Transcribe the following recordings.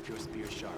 your spear sharp.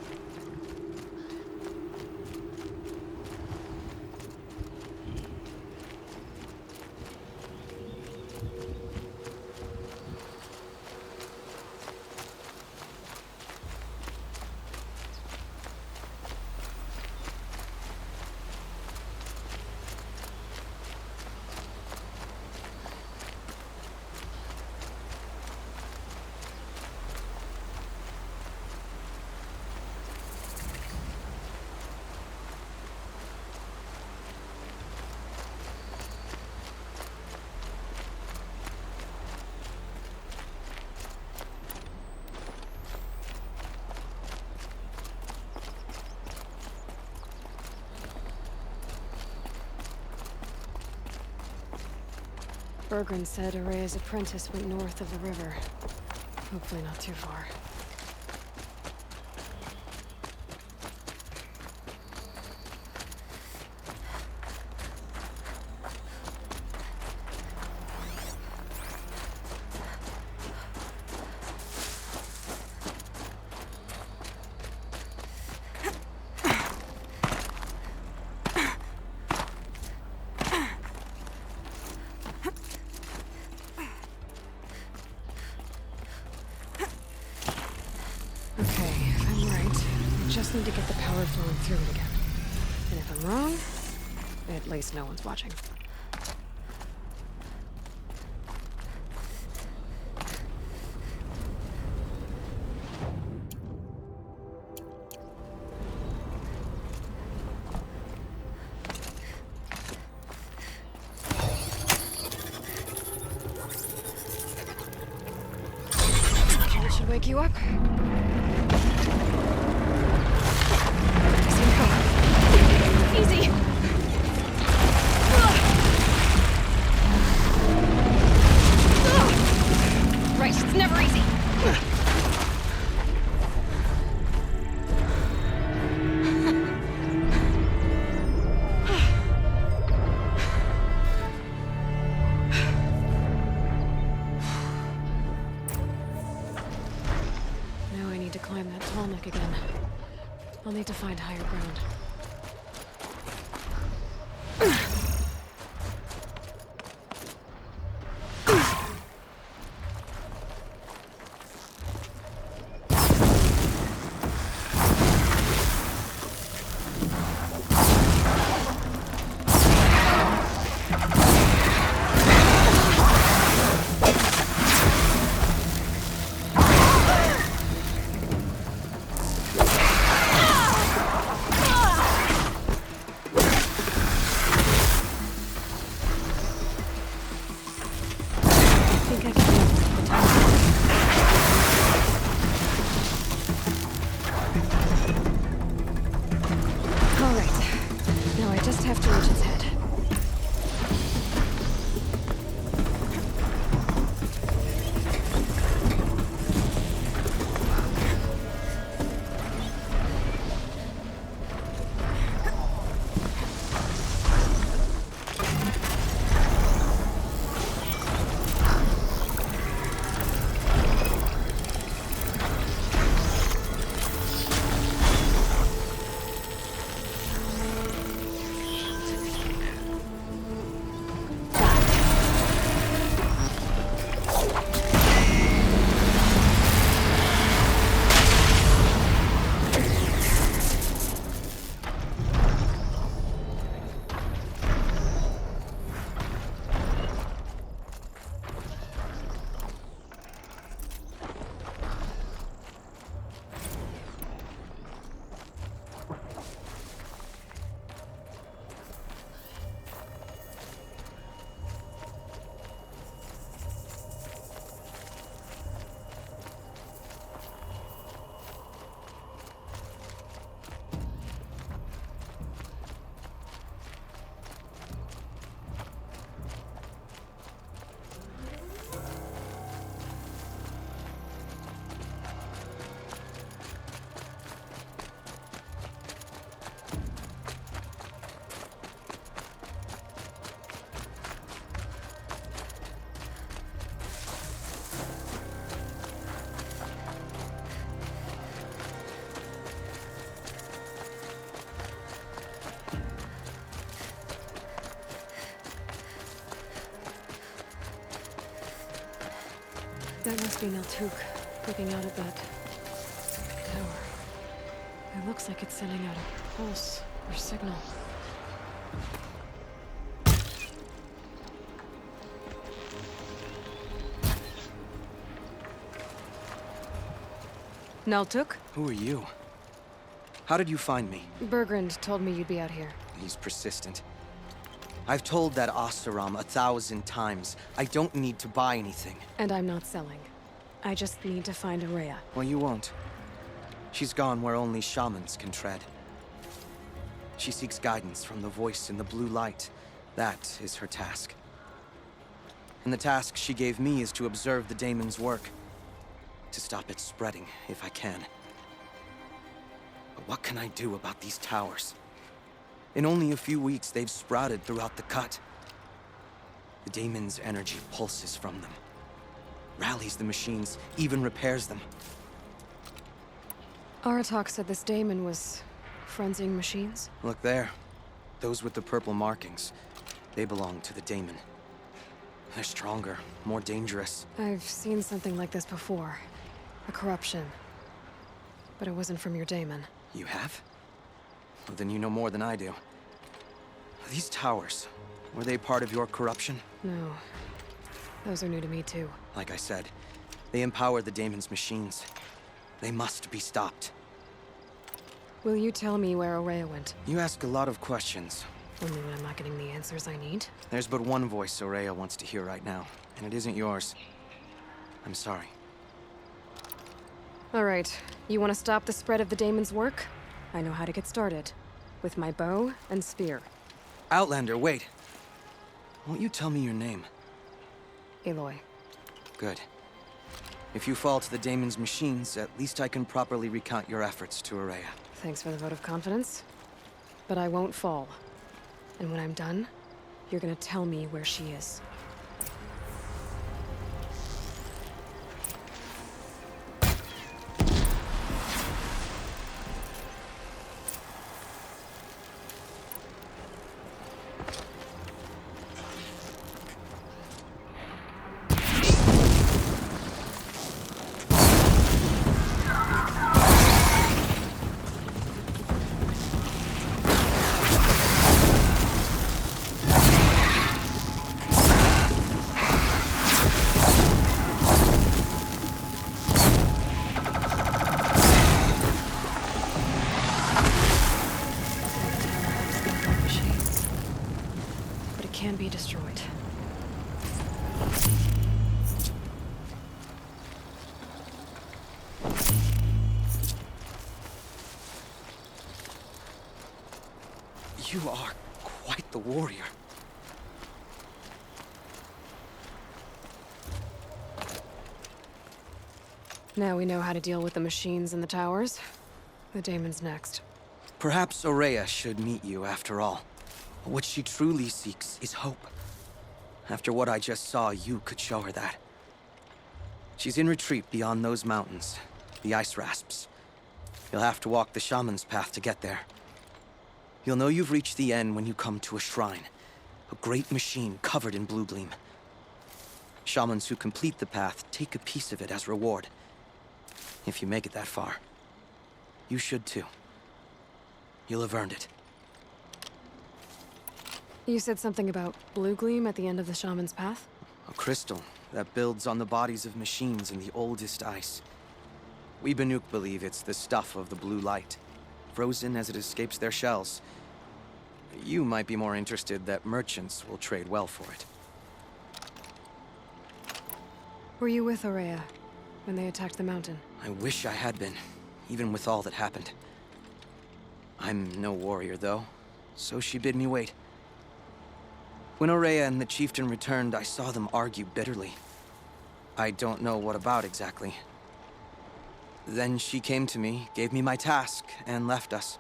Bergren said Araya's apprentice went north of the river. Hopefully not too far. Okay, I'm right. I just need to get the power flowing through it again. And if I'm wrong, at least no one's watching. Okay, that should wake you up. Easy. Right, it's never easy. Now I need to climb that tall neck again. I'll need to find higher ground. That must be Naltuk looking out at that tower. It looks like it's sending out a pulse or signal. Naltuk? Who are you? How did you find me? Bergrand told me you'd be out here. He's persistent. I've told that Oseram 1,000 times. I don't need to buy anything. And I'm not selling. I just need to find Araya. Well, you won't. She's gone where only shamans can tread. She seeks guidance from the voice in the blue light. That is her task. And the task she gave me is to observe the daemon's work. To stop it spreading, if I can. But what can I do about these towers? In only a few weeks, they've sprouted throughout the cut. The daemon's energy pulses from them. Rallies the machines, even repairs them. Aratak said this daemon was frenzying machines? Look there. Those with the purple markings. They belong to the daemon. They're stronger, more dangerous. I've seen something like this before. A corruption. But it wasn't from your daemon. You have? Well, then you know more than I do. These towers, were they part of your corruption? No. Those are new to me too. Like I said, they empower the daemon's machines. They must be stopped. Will you tell me where Araya went? You ask a lot of questions. Only when I'm not getting the answers I need? There's but one voice Araya wants to hear right now, and it isn't yours. I'm sorry. All right. You want to stop the spread of the daemon's work? I know how to get started. With my bow and spear. Outlander, wait. Won't you tell me your name? Aloy. Good. If you fall to the daemon's machines, at least I can properly recount your efforts to Araya. Thanks for the vote of confidence. But I won't fall. And when I'm done, you're gonna tell me where she is. Can be destroyed. You are quite the warrior. Now we know how to deal with the machines and the towers. The daemon's next. Perhaps Araya should meet you after all. What she truly seeks is hope. After what I just saw, you could show her that. She's in retreat beyond those mountains, the ice rasps. You'll have to walk the shaman's path to get there. You'll know you've reached the end when you come to a shrine, a great machine covered in blue gleam. Shamans who complete the path take a piece of it as reward. If you make it that far, you should too. You'll have earned it. You said something about blue gleam at the end of the shaman's path? A crystal that builds on the bodies of machines in the oldest ice. We Banuk believe it's the stuff of the blue light, frozen as it escapes their shells. You might be more interested that merchants will trade well for it. Were you with Araya when they attacked the mountain? I wish I had been, even with all that happened. I'm no warrior, though, so she bid me wait. When Araya and the chieftain returned, I saw them argue bitterly. I don't know what about exactly. Then she came to me, gave me my task, and left us.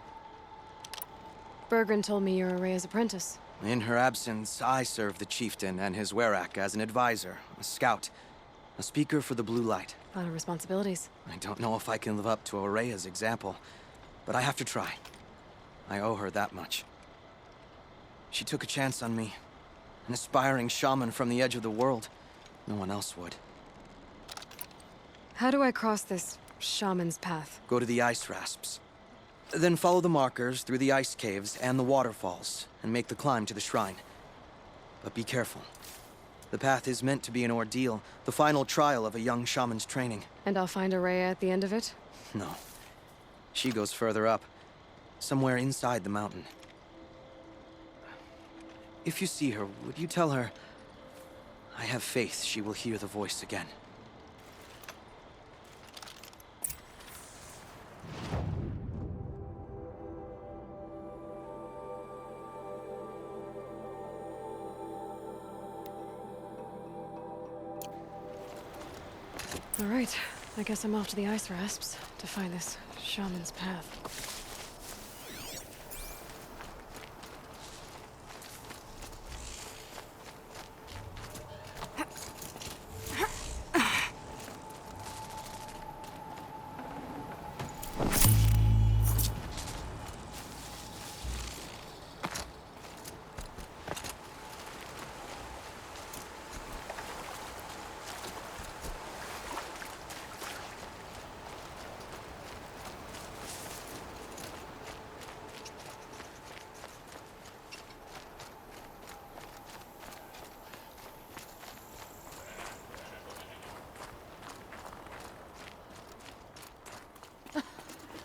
Bergrand told me you're Araya's apprentice. In her absence, I served the chieftain and his werak as an advisor, a scout, a speaker for the blue light. A lot of responsibilities. I don't know if I can live up to Araya's example, but I have to try. I owe her that much. She took a chance on me. An aspiring shaman from the edge of the world. No one else would. How do I cross this shaman's path? Go to the ice rasps. Then follow the markers through the ice caves and the waterfalls, and make the climb to the shrine. But be careful. The path is meant to be an ordeal, the final trial of a young shaman's training. And I'll find Araya at the end of it? No. She goes further up, somewhere inside the mountain. If you see her, would you tell her, I have faith she will hear the voice again. All right, I guess I'm off to the ice rasps to find this shaman's path.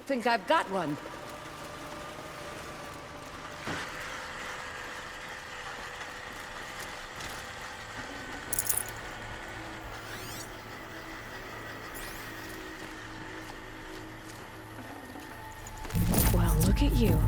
Think I've got one. Well, look at you.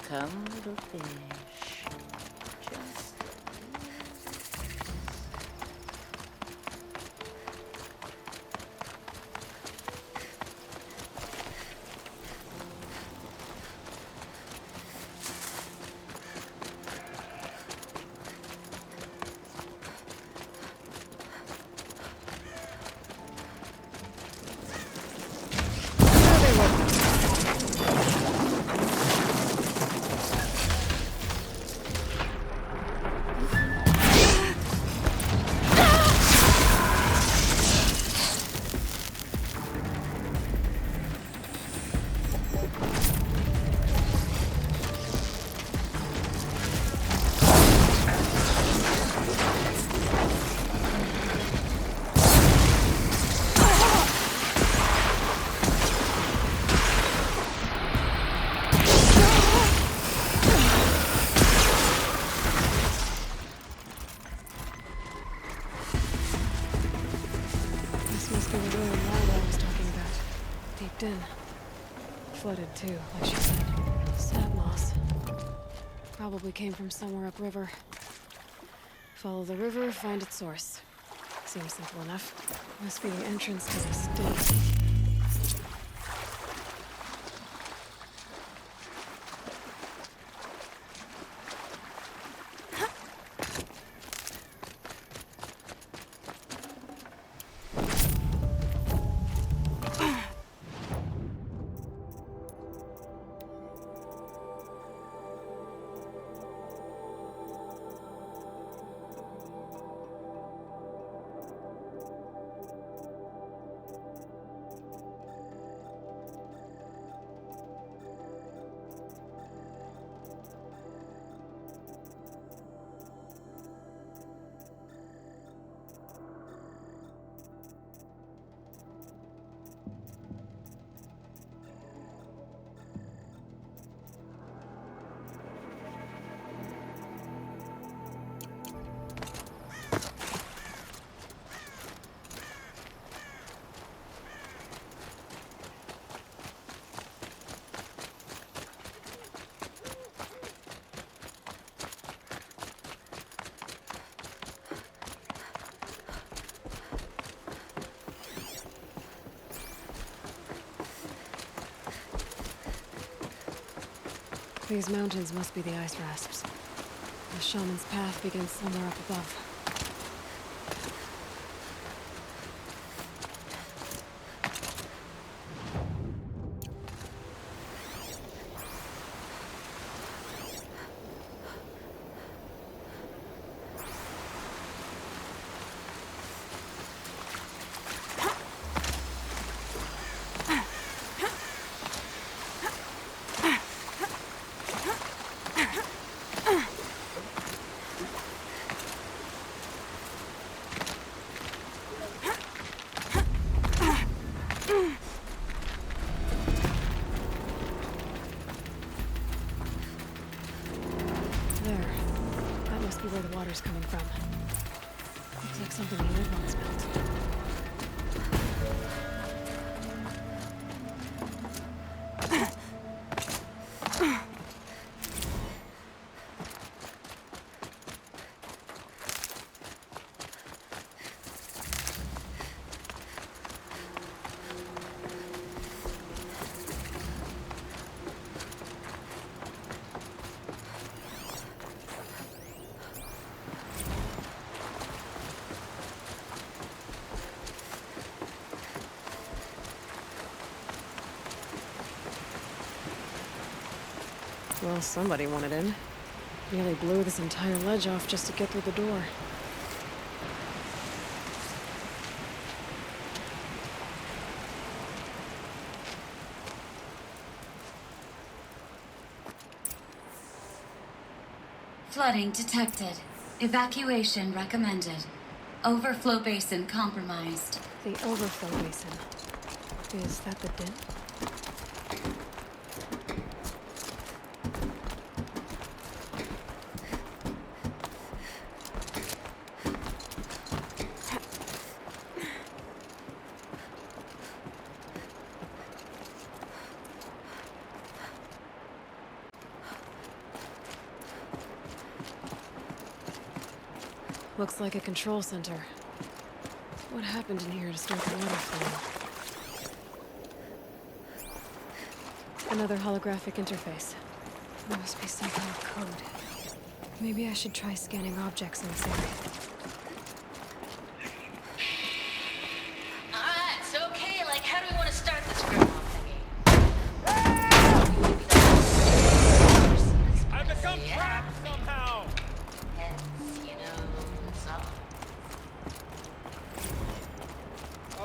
Come, little fish. Just... In. Flooded too, like she said. Sad loss. Probably came from somewhere upriver. Follow the river, find its source. Seems simple enough. Must be the entrance to the state. These mountains must be the ice rasps. The shaman's path begins somewhere up above. There. That must be where the water's coming from. Looks like something the old ones built. Well, somebody wanted in. Nearly blew this entire ledge off just to get through the door. Flooding detected. Evacuation recommended. Overflow basin compromised. The overflow basin. Is that the den? Looks like a control center. What happened in here to start the water flow? Another holographic interface. There must be some kind of code. Maybe I should try scanning objects in this area. Alright, it's okay. Like, how do we want to start this grandma thingy? I've become trapped somehow!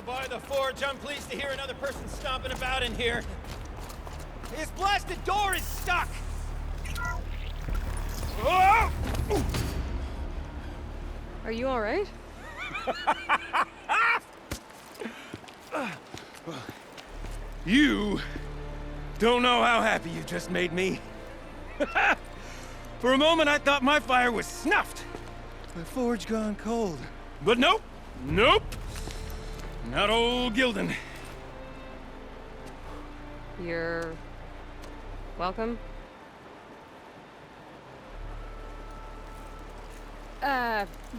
By the forge, I'm pleased to hear another person stomping about in here. This blasted door is stuck! Oh! Are you alright? You don't know how happy you just made me. For a moment, I thought my fire was snuffed. The forge gone cold. But nope, nope. Not old Gildan. You're... welcome?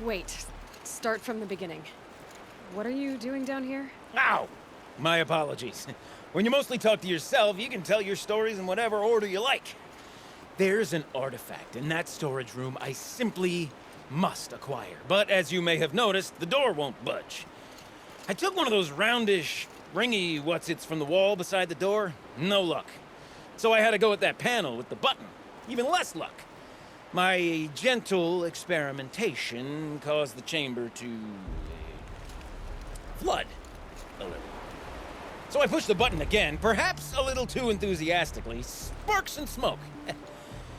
Wait. Start from the beginning. What are you doing down here? Ow! My apologies. When you mostly talk to yourself, you can tell your stories in whatever order you like. There's an artifact in that storage room I simply must acquire. But as you may have noticed, the door won't budge. I took one of those roundish, ringy what's-its from the wall beside the door. No luck. So I had to go with that panel with the button. Even less luck. My gentle experimentation caused the chamber to... flood a little. So I pushed the button again, perhaps a little too enthusiastically. Sparks and smoke.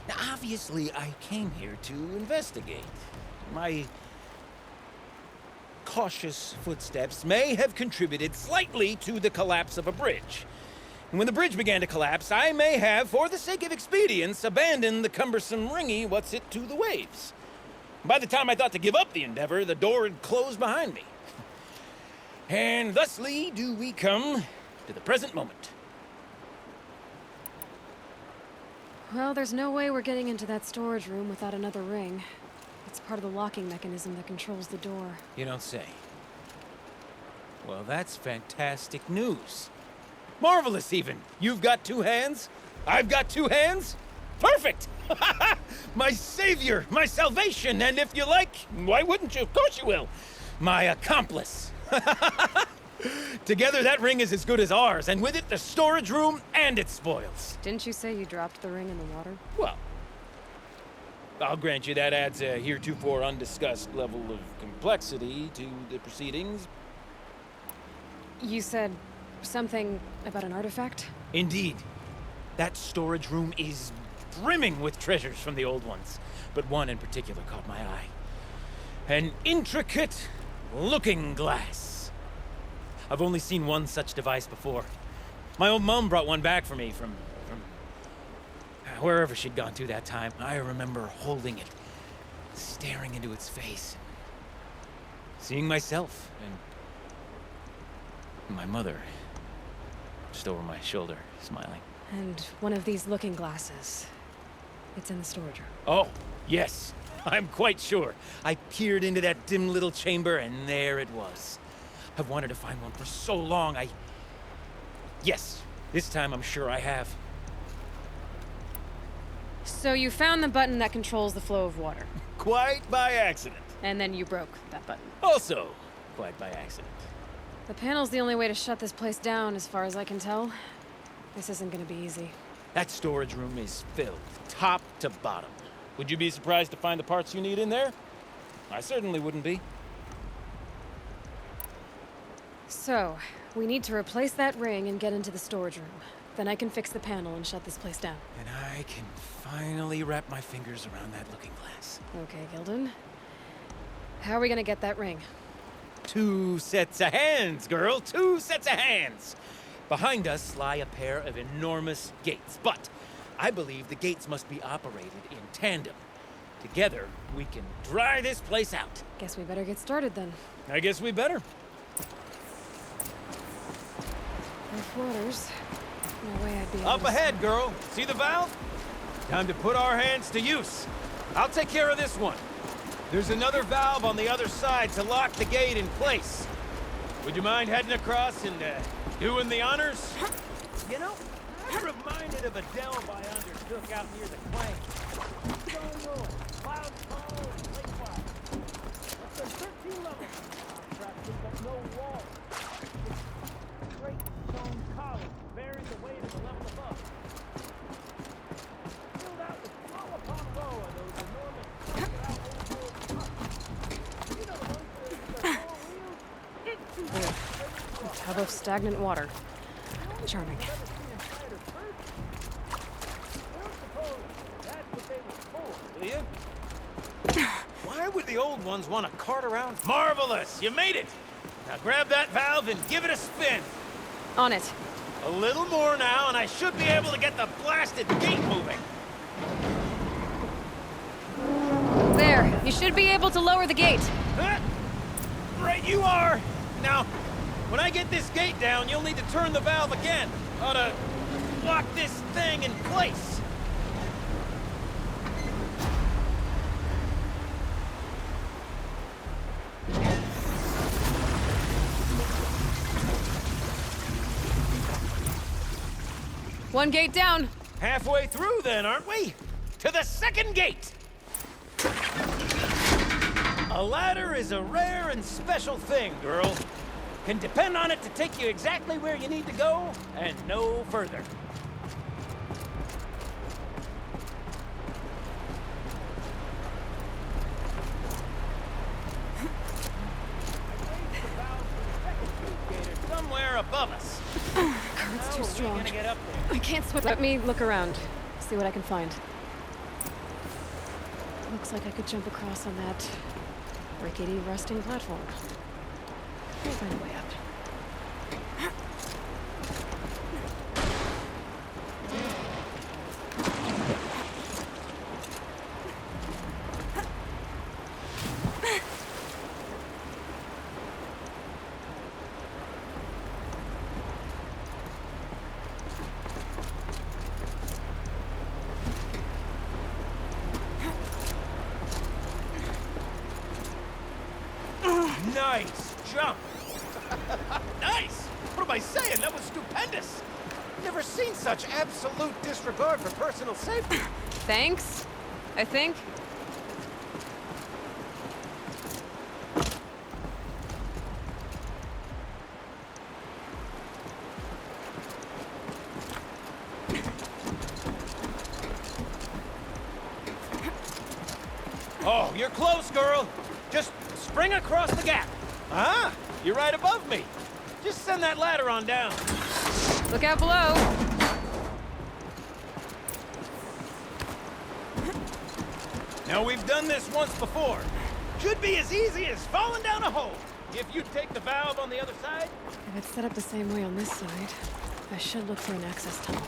Now, obviously, I came here to investigate. My cautious footsteps may have contributed slightly to the collapse of a bridge. And when the bridge began to collapse, I may have, for the sake of expedience, abandoned the cumbersome ringy what's-it to the waves. By the time I thought to give up the endeavor, the door had closed behind me. And thusly do we come to the present moment. Well, there's no way we're getting into that storage room without another ring. It's part of the locking mechanism that controls the door. You don't say. Well, that's fantastic news. Marvelous, even. You've got two hands. I've got two hands. Perfect! My savior, my salvation, and if you like, why wouldn't you? Of course you will. My accomplice. Together, that ring is as good as ours, and with it, the storage room and its spoils. Didn't you say you dropped the ring in the water? Well, I'll grant you that adds a heretofore undiscussed level of complexity to the proceedings. You said something about an artifact? Indeed. That storage room is brimming with treasures from the old ones, but one in particular caught my eye. An intricate looking glass. I've only seen one such device before. My old mum brought one back for me from wherever she'd gone to that time. I remember holding it, staring into its face, seeing myself and my mother just over my shoulder, smiling. And one of these looking glasses. It's in the storage room. Oh, yes. I'm quite sure. I peered into that dim little chamber, and there it was. I've wanted to find one for so long, Yes, this time I'm sure I have. So you found the button that controls the flow of water. Quite by accident. And then you broke that button. Also, quite by accident. The panel's the only way to shut this place down, as far as I can tell. This isn't gonna be easy. That storage room is filled, top to bottom. Would you be surprised to find the parts you need in there? I certainly wouldn't be. So, we need to replace that ring and get into the storage room. Then I can fix the panel and shut this place down. And I can finally wrap my fingers around that looking glass. Okay, Gilden. How are we gonna get that ring? 2 sets of hands, girl. 2 sets of hands. Behind us lie a pair of enormous gates, but I believe the gates must be operated in tandem. Together, we can dry this place out. Guess we better get started then. I guess we better. Rough waters. No way I'd be able Up to ahead, girl. See the valve? Time to put our hands to use. I'll take care of this one. There's another valve on the other side to lock the gate in place. Would you mind heading across and doing the honors? You know, I'm reminded of a delve I undertook out near the Clang. Stone Road, Cloud Tower, and Lake Wild. It's been 13 levels. Trapped but no wall. Great stone column bearing the weight of the level above. Filled out with row upon row of those enormous out old world trucks. You know the ones with the 4 wheels? A tub of stagnant water. Charming. Do you? Why would the old ones want to cart around? Marvelous! You made it! Now grab that valve and give it a spin. On it. A little more now, and I should be able to get the blasted gate moving. There. You should be able to lower the gate. Right you are! Now, when I get this gate down, you'll need to turn the valve again. Ought to lock this thing in place. One gate down. Halfway through then, aren't we? To the second gate! A ladder is a rare and special thing, girl. Can depend on it to take you exactly where you need to go, and no further. Somewhere above us. Current's too strong. Gonna get up there. I can't swim. Let me look around. See what I can find. Looks like I could jump across on that rickety, rusting platform. I'll find a way up. Nice jump! Nice! What am I saying? That was stupendous! Never seen such absolute disregard for personal safety. Thanks, I think. Oh, you're close, girl. Just spring across the gap. Ah, you're right above me. Just send that ladder on down. Look out below. Now, we've done this once before. Should be as easy as falling down a hole. If you take the valve on the other side. If it's set up the same way on this side, I should look for an access tunnel.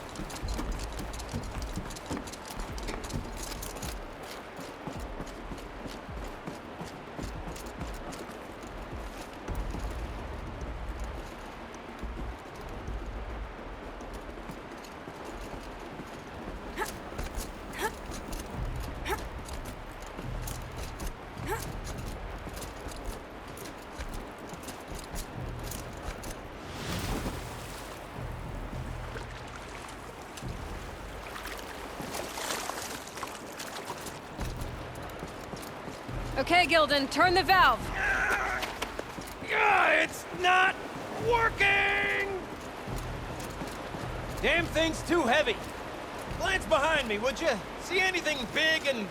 Okay, Gilden, turn the valve. It's not working! Damn thing's too heavy. Glance behind me, would you? See anything big and,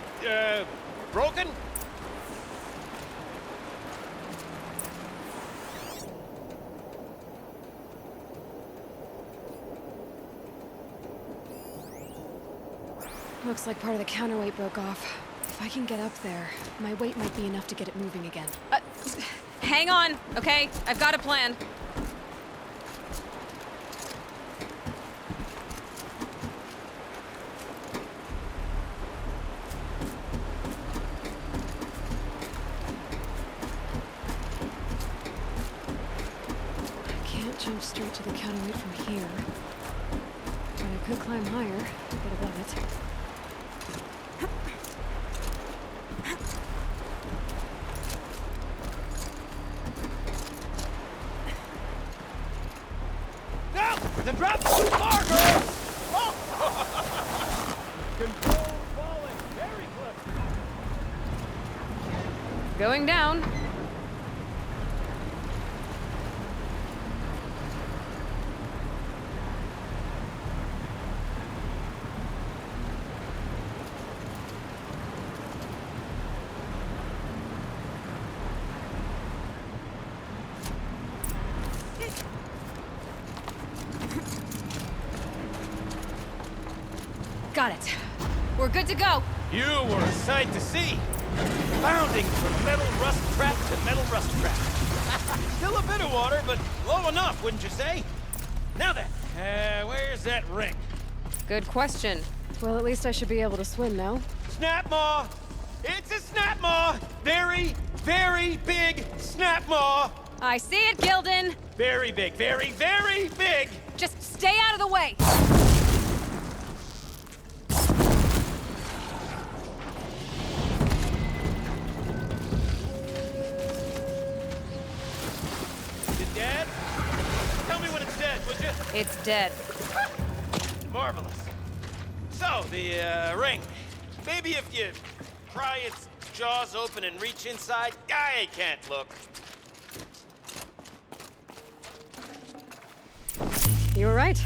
broken? Looks like part of the counterweight broke off. If I can get up there, my weight might be enough to get it moving again. Hang on, okay? I've got a plan. I can't jump straight to the counterweight from here. But I could climb higher, get above it. The drop's too far, girl! Oh! Control falling very close. Going down. Got it. We're good to go. You were a sight to see. Bounding from metal rust trap to metal rust trap. Still a bit of water, but low enough, wouldn't you say? Now then, where's that ring? Good question. Well, at least I should be able to swim now. Snap maw! It's a snap maw! Very, very big snap maw! I see it, Gilden. Very big, very, very big! Just stay out of the way. It's dead. Marvelous. So, the, ring. Maybe if you pry its jaws open and reach inside, I can't look. You were right.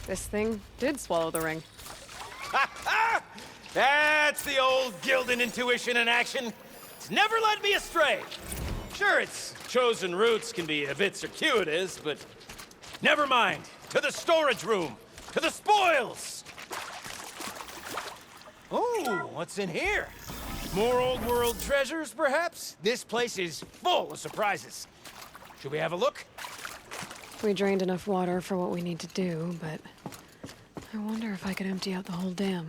This thing did swallow the ring. Ha ha! That's the old Gildan intuition in action. It's never led me astray. Sure, its chosen routes can be a bit circuitous, but never mind. To the storage room! To the spoils! Oh, what's in here? More old world treasures, perhaps? This place is full of surprises. Should we have a look? We drained enough water for what we need to do, but I wonder if I could empty out the whole dam.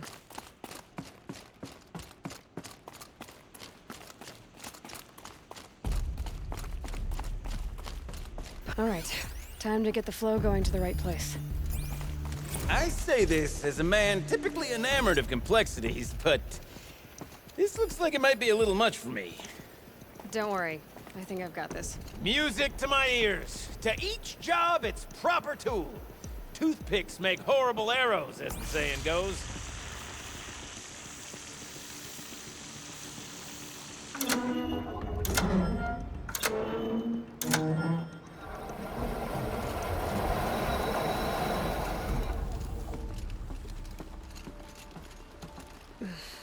All right. Time to get the flow going to the right place. I say this as a man typically enamored of complexities, but this looks like it might be a little much for me. Don't worry. I think I've got this. Music to my ears. To each job, its proper tool. Toothpicks make horrible arrows, as the saying goes.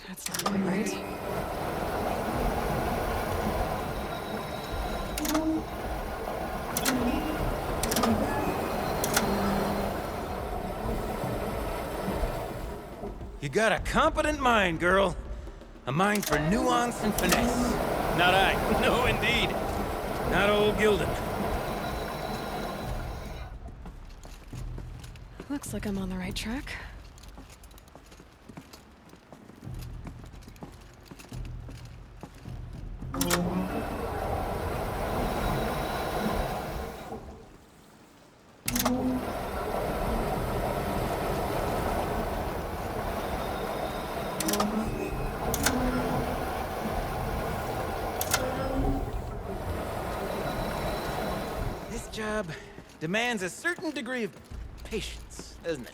That's not quite right. You got a competent mind, girl. A mind for nuance and finesse. Not I. No, indeed. Not old Gildan. Looks like I'm on the right track. This job demands a certain degree of patience, doesn't it?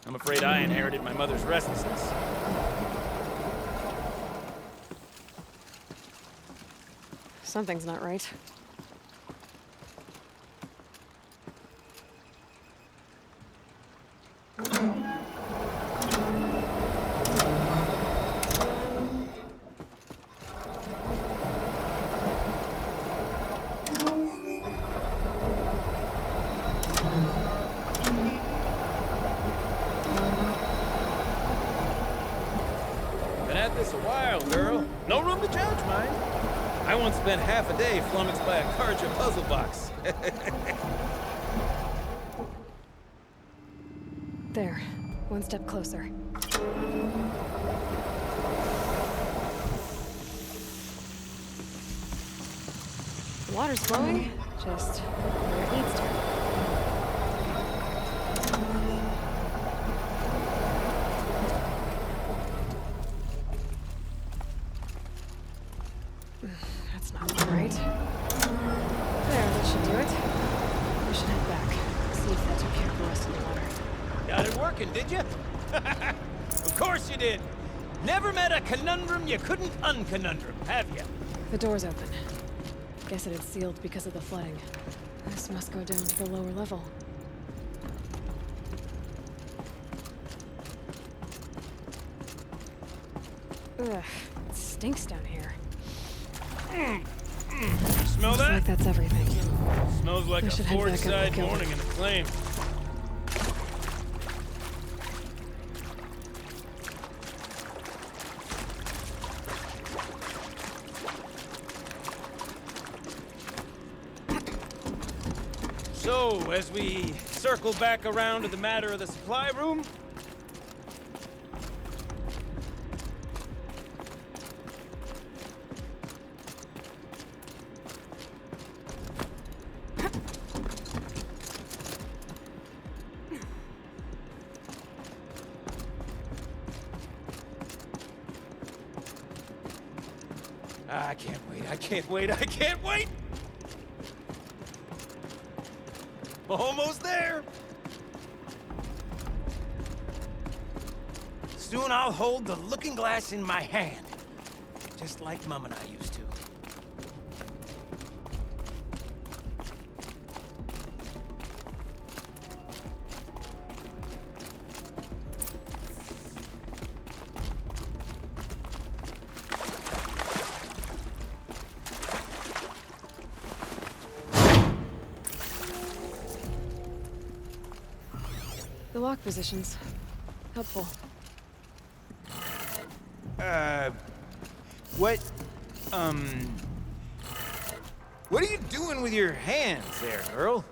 I'm afraid I inherited my mother's restlessness. Something's not right. Been at this a while, girl. No room to judge, mind. I once spent half a day flummoxed by a Karja puzzle box. There. One step closer. The water's flowing, just where it needs to. That's not right. There, that should do it. We should head back. See if that took care of the rest of the water. Got it working, did you? Of course you did. Never met a conundrum you couldn't unconundrum, have you? The door's open. Guess it had sealed because of the flooding. This must go down to the lower level. Ugh, it stinks down here. Smell Looks that? like that's everything. Smells like We a should head back up Ford-side and kill morning them. in a flame. So, as we circle back around to the matter of the supply room, I can't wait, I can't wait, I can't wait! Almost there! Soon I'll hold the looking glass in my hand, just like Mum and I used to. The lock positions. Helpful. What, what are you doing with your hands there, girl?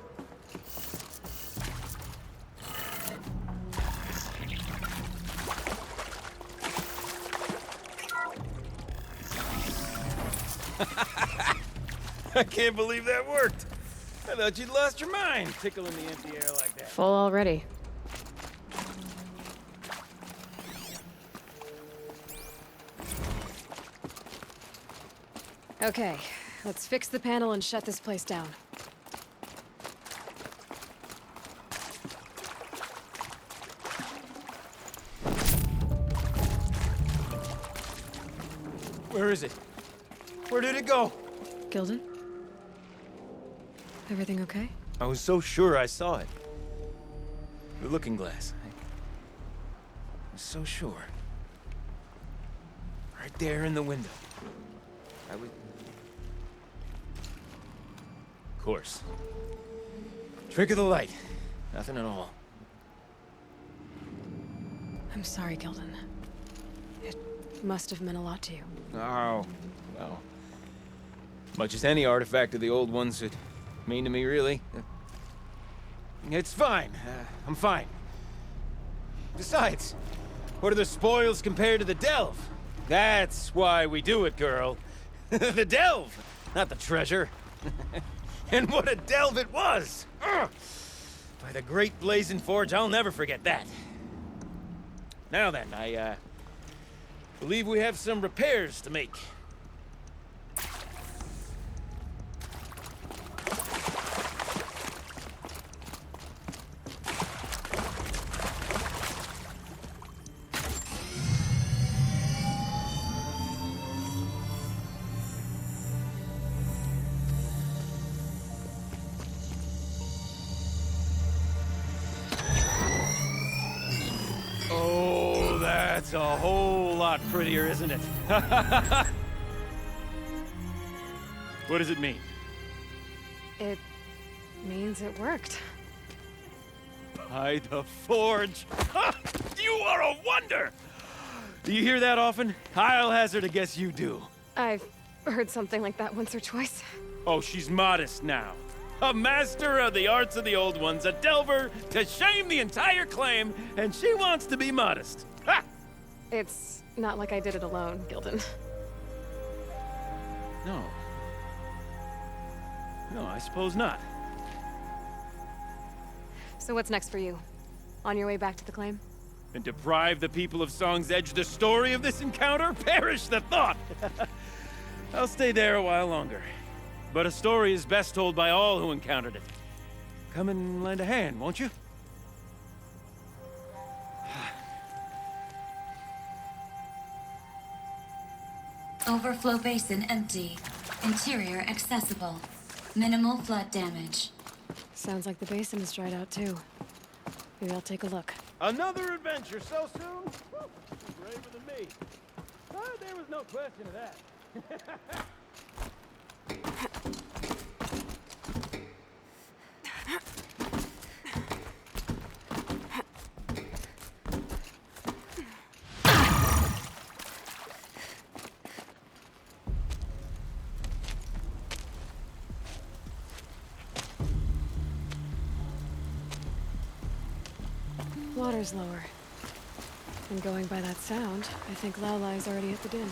I can't believe that worked. I thought you'd lost your mind, tickling the empty air like that. Full already. Okay, let's fix the panel and shut this place down. Where is it? Where did it go? Gildan? Everything okay? I was so sure I saw it. The looking glass. I was so sure. Right there in the window. I was... Of course. Trick of the light. Nothing at all. I'm sorry, Gildan. It must have meant a lot to you. Oh, well. Much as any artifact of the old ones would mean to me, really. It's fine. I'm fine. Besides, what are the spoils compared to the delve? That's why we do it, girl. The delve, not the treasure. And what a delve it was! Ugh. By the great Blazing Forge, I'll never forget that. Now then, I believe we have some repairs to make. Oh, that's a whole lot prettier, isn't it? What does it mean? It means it worked. By the Forge! You are a wonder! Do you hear that often? I'll hazard a guess you do. I've heard something like that once or twice. Oh, she's modest now. A master of the arts of the old ones, a delver to shame the entire claim, and she wants to be modest. Ha! It's not like I did it alone, Gildan. No. No, I suppose not. So what's next for you? On your way back to the claim? And deprive the people of Song's Edge the story of this encounter? Perish the thought! I'll stay there a while longer. But a story is best told by all who encountered it. Come and lend a hand, won't you? Overflow basin empty. Interior accessible. Minimal flood damage. Sounds like the basin is dried out too. Maybe I'll take a look. Another adventure so soon? Whew, you're braver than me. There was no question of that. Water's lower. And going by that sound, I think Laolai's already at the din.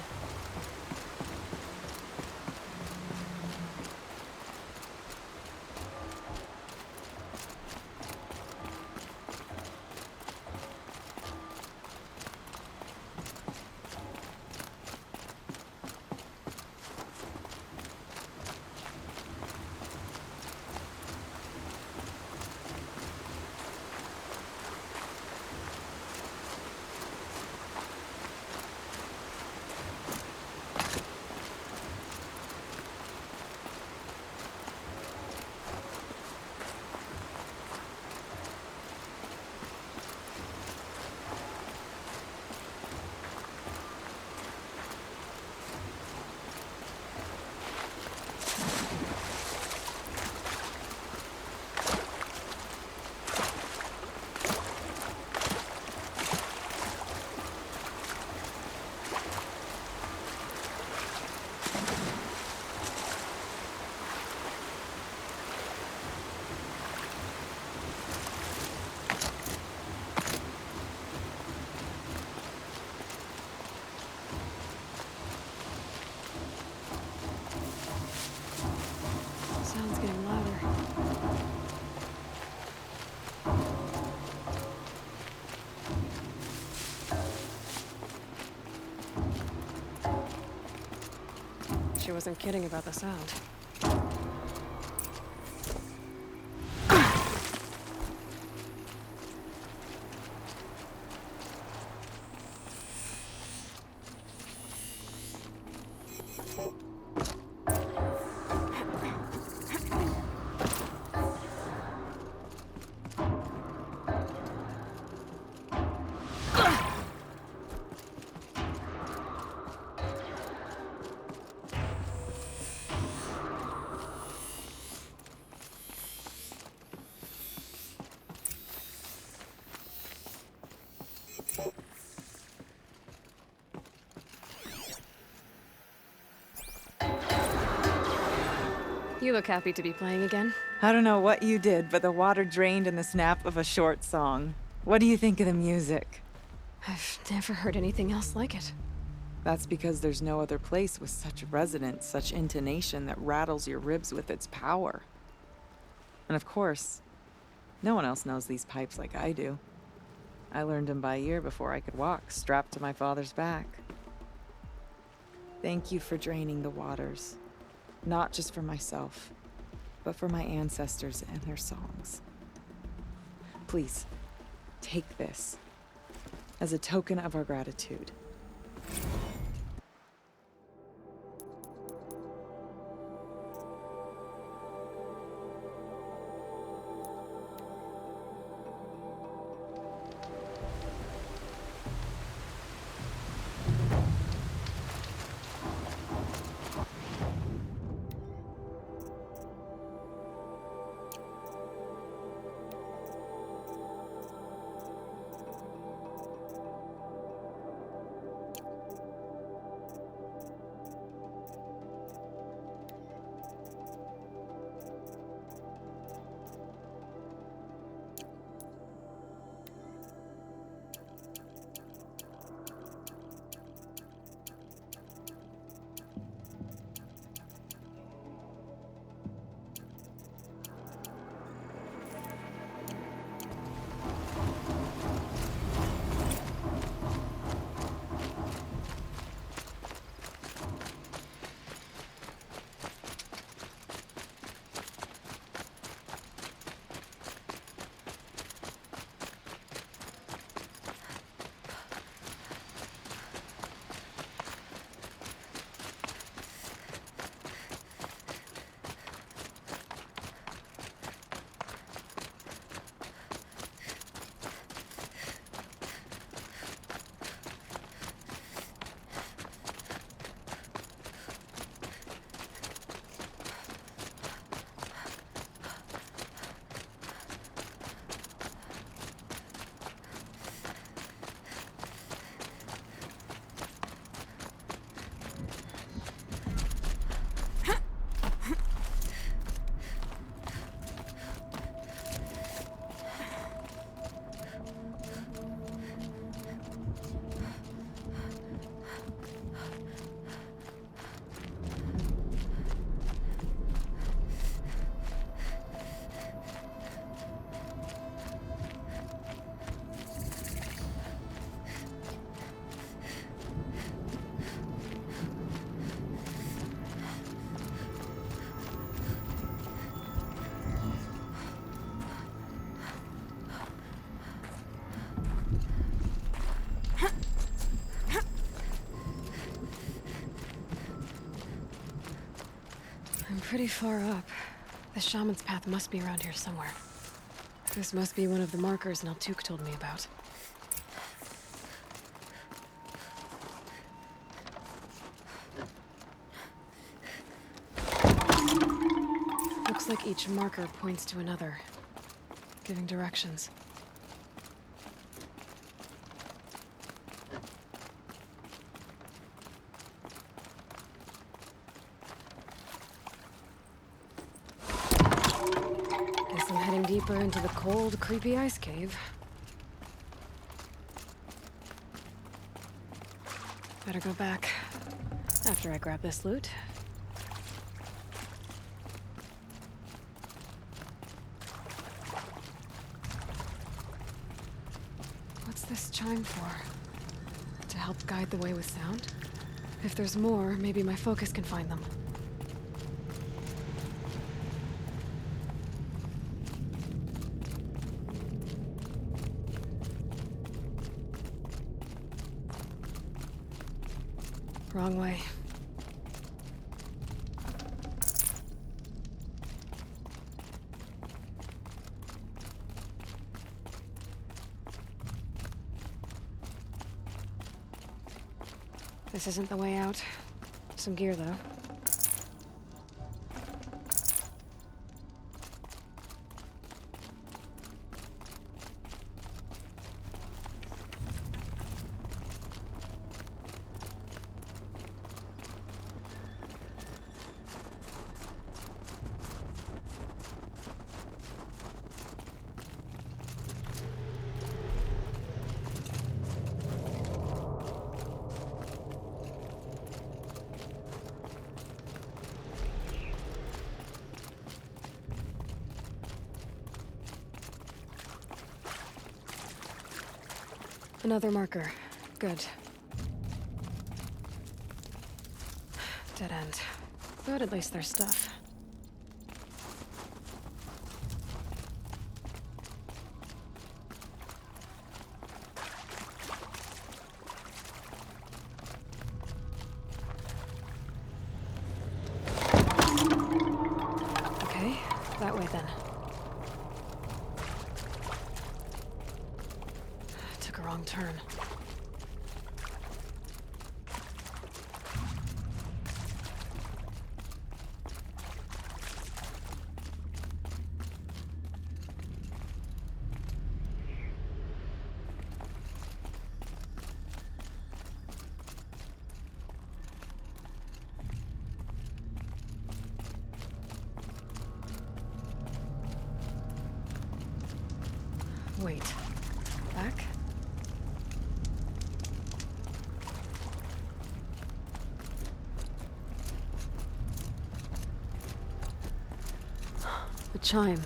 Sound's getting louder. She wasn't kidding about the sound. You look happy to be playing again. I don't know what you did, but the water drained in the snap of a short song. What do you think of the music? I've never heard anything else like it. That's because there's no other place with such resonance, such intonation that rattles your ribs with its power. And of course, no one else knows these pipes like I do. I learned them by ear before I could walk, strapped to my father's back. Thank you for draining the waters. Not just for myself, but for my ancestors and their songs. Please, take this as a token of our gratitude. I'm pretty far up. The shaman's path must be around here somewhere. This must be one of the markers Naltuk told me about. Looks like each marker points to another, giving directions. Guess I'm heading deeper into the cold, creepy ice cave. Better go back after I grab this loot. What's this chime for? To help guide the way with sound? If there's more, maybe my focus can find them. Wrong way. This isn't the way out. Some gear, though. Another marker. Good. Dead end. But at least there's stuff. Okay, that way then. Took a wrong turn. Wait. Back? A chime.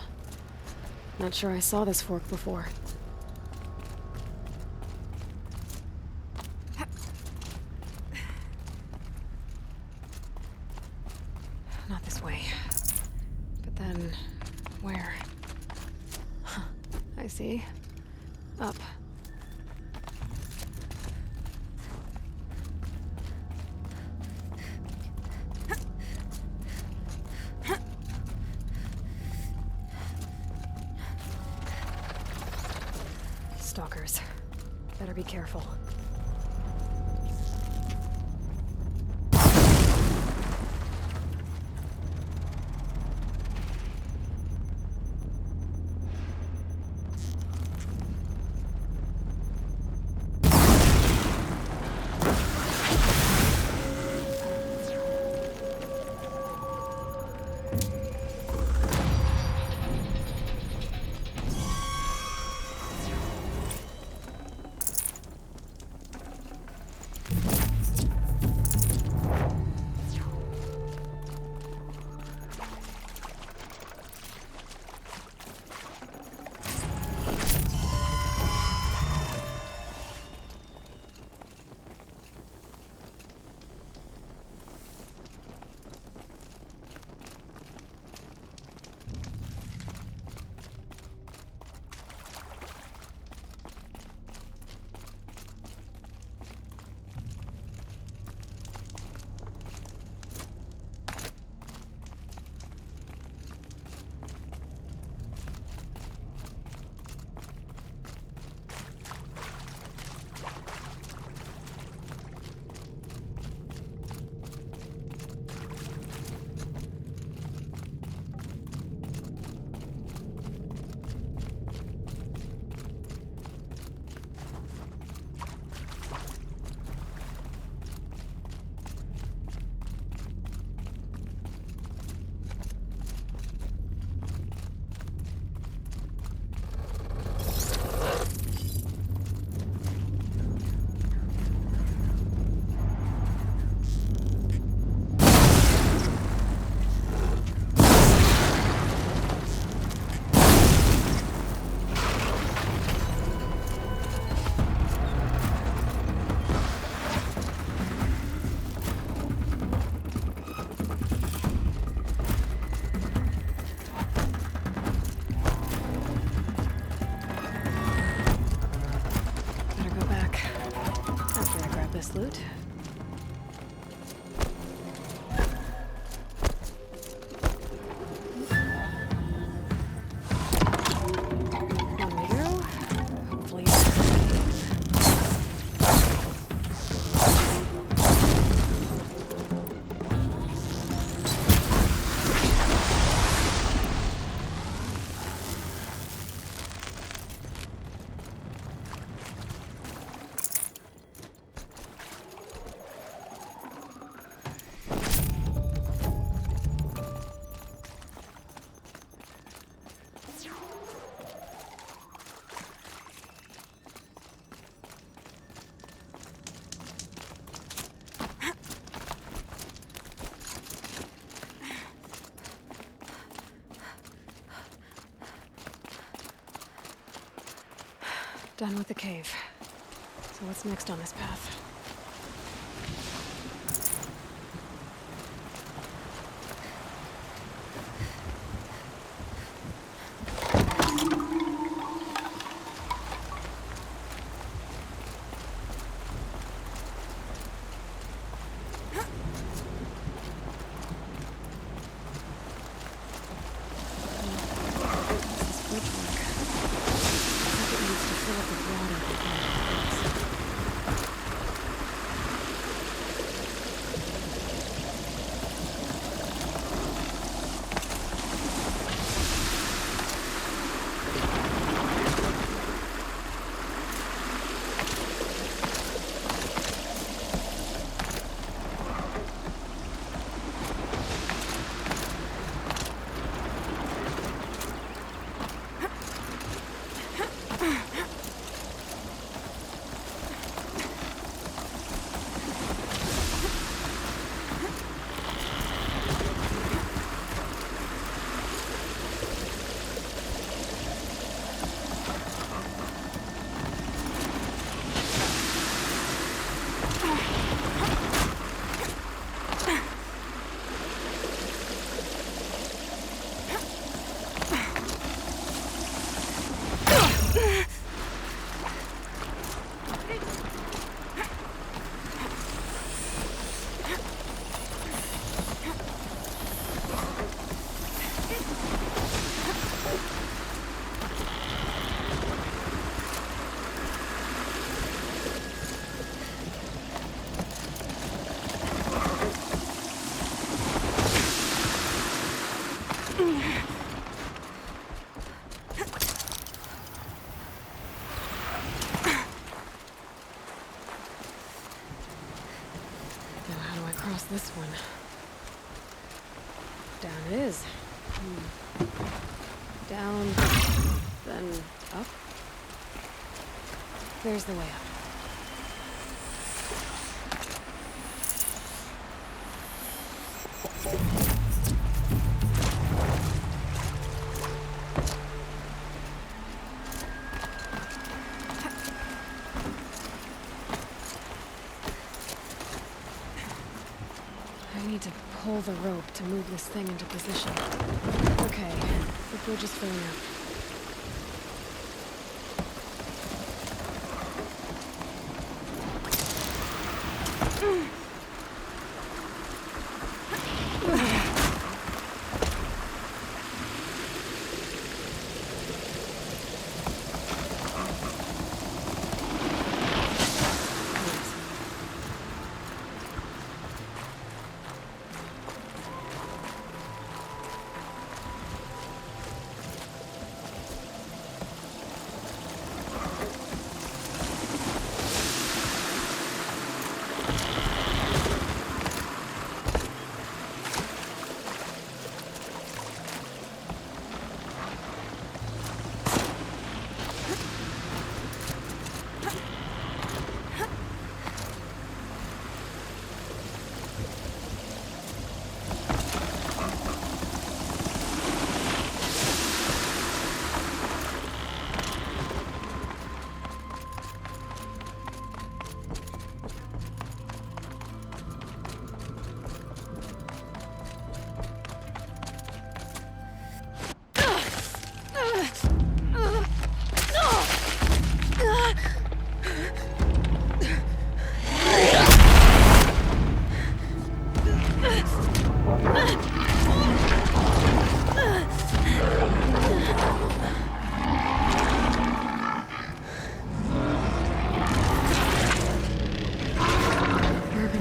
Not sure I saw this fork before. Not this way. But then, where? I see. Up. Stalkers. Better be careful. This loot. Here we go. Hopefully. Done with the cave. So what's next on this path? This bridge work. I think it needs to fill up with water before it floods. Now how do I cross this one? Down it is. Down, then up. There's the way up. I need to pull the rope to move this thing into position. Okay, the bridge is filling up.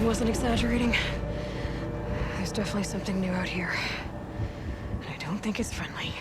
Wasn't exaggerating. There's definitely something new out here. And I don't think it's friendly.